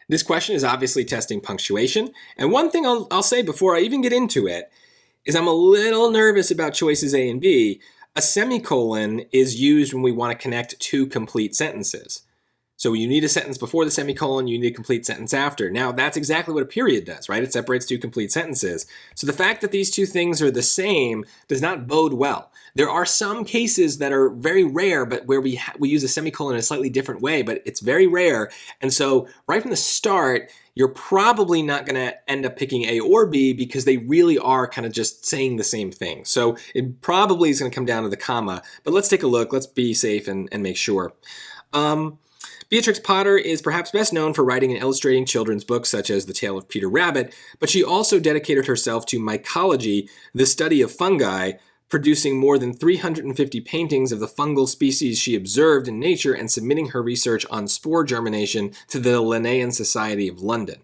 This question is obviously testing punctuation. And one thing I'll say before I even get into it is I'm a little nervous about choices A and B. A semicolon is used when we want to connect two complete sentences. So you need a sentence before the semicolon, you need a complete sentence after. Now, that's exactly what a period does, right? It separates two complete sentences. So the fact that these two things are the same does not bode well. There are some cases that are very rare, but where we use a semicolon in a slightly different way, but it's very rare. And so right from the start, you're probably not going to end up picking A or B because they really are kind of just saying the same thing. So it probably is going to come down to the comma, but let's take a look. Let's be safe and make sure. Beatrix Potter is perhaps best known for writing and illustrating children's books such as The Tale of Peter Rabbit, but she also dedicated herself to mycology, the study of fungi, producing more than 350 paintings of the fungal species she observed in nature and submitting her research on spore germination to the Linnaean Society of London.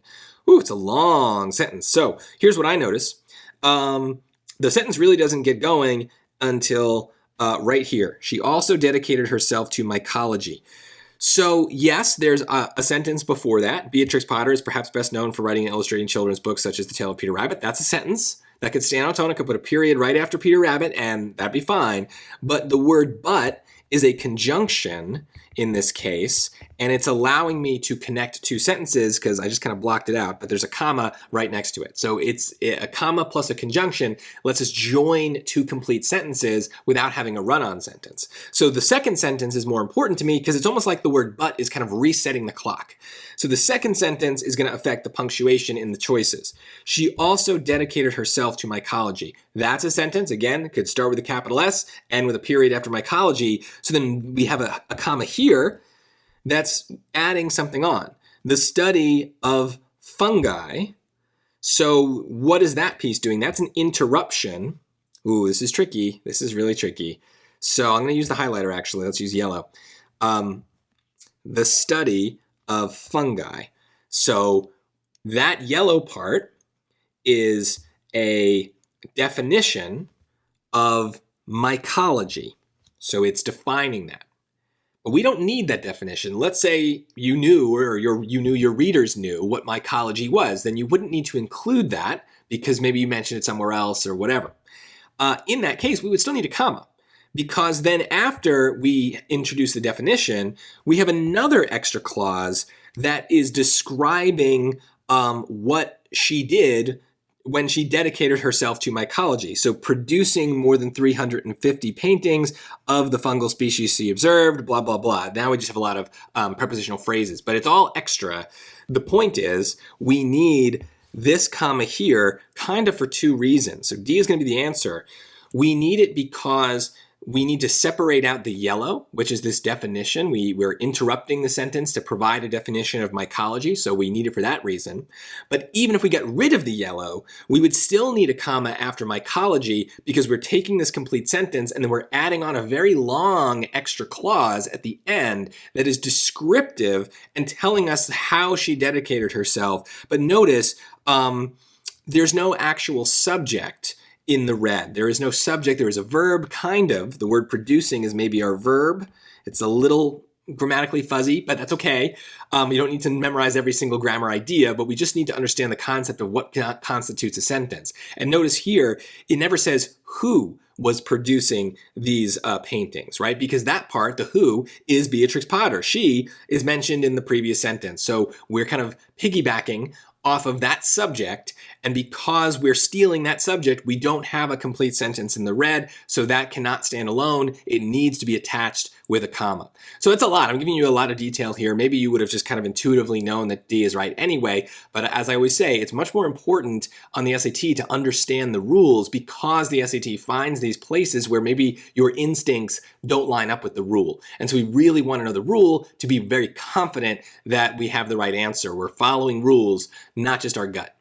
Ooh, it's a long sentence. So here's what I notice. The sentence really doesn't get going until right here. She also dedicated herself to mycology. So yes, there's a sentence before that. Beatrix Potter is perhaps best known for writing and illustrating children's books such as The Tale of Peter Rabbit. That's a sentence. That could stand on its own. I could put a period right after Peter Rabbit and that'd be fine. But the word but is a conjunction in this case, and it's allowing me to connect two sentences because I just kind of blocked it out, but there's a comma right next to it. So it's a comma plus a conjunction lets us join two complete sentences without having a run-on sentence. So the second sentence is more important to me because it's almost like the word but is kind of resetting the clock. So the second sentence is going to affect the punctuation in the choices. She also dedicated herself to mycology. That's a sentence, again, could start with a capital S and with a period after mycology. So then we have a comma here that's adding something on. The study of fungi. So what is that piece doing? That's an interruption. Ooh, this is tricky. This is really tricky. So I'm going to use the highlighter actually. Let's use yellow. The study of fungi. So that yellow part is a definition of mycology. So it's defining that. But we don't need that definition. Let's say you knew or your readers knew what mycology was. Then you wouldn't need to include that because maybe you mentioned it somewhere else or whatever. In that case, we would still need a comma because then after we introduce the definition, we have another extra clause that is describing what she did when she dedicated herself to mycology. So producing more than 350 paintings of the fungal species she observed, blah, blah, blah. Now we just have a lot of prepositional phrases, but it's all extra. The point is we need this comma here kind of for two reasons. So D is going to be the answer. We need it because we need to separate out the yellow, which is this definition. We're interrupting the sentence to provide a definition of mycology, so we need it for that reason. But even if we get rid of the yellow, we would still need a comma after mycology because we're taking this complete sentence and then we're adding on a very long extra clause at the end that is descriptive and telling us how she dedicated herself. But notice there's no actual subject in the red. There is no subject, there is a verb, kind of. The word producing is maybe our verb. It's a little grammatically fuzzy, but that's okay. You don't need to memorize every single grammar idea, but we just need to understand the concept of what constitutes a sentence. And notice here, it never says who was producing these paintings, right? Because that part, the who, is Beatrix Potter. She is mentioned in the previous sentence. So we're kind of piggybacking off of that subject, and because we're stealing that subject, we don't have a complete sentence in the red, so that cannot stand alone. It needs to be attached with a comma. So it's a lot. I'm giving you a lot of detail here. Maybe you would have just kind of intuitively known that D is right anyway, but as I always say, it's much more important on the SAT to understand the rules because the SAT finds these places where maybe your instincts don't line up with the rule. And so we really want to know the rule to be very confident that we have the right answer. We're following rules, not just our gut.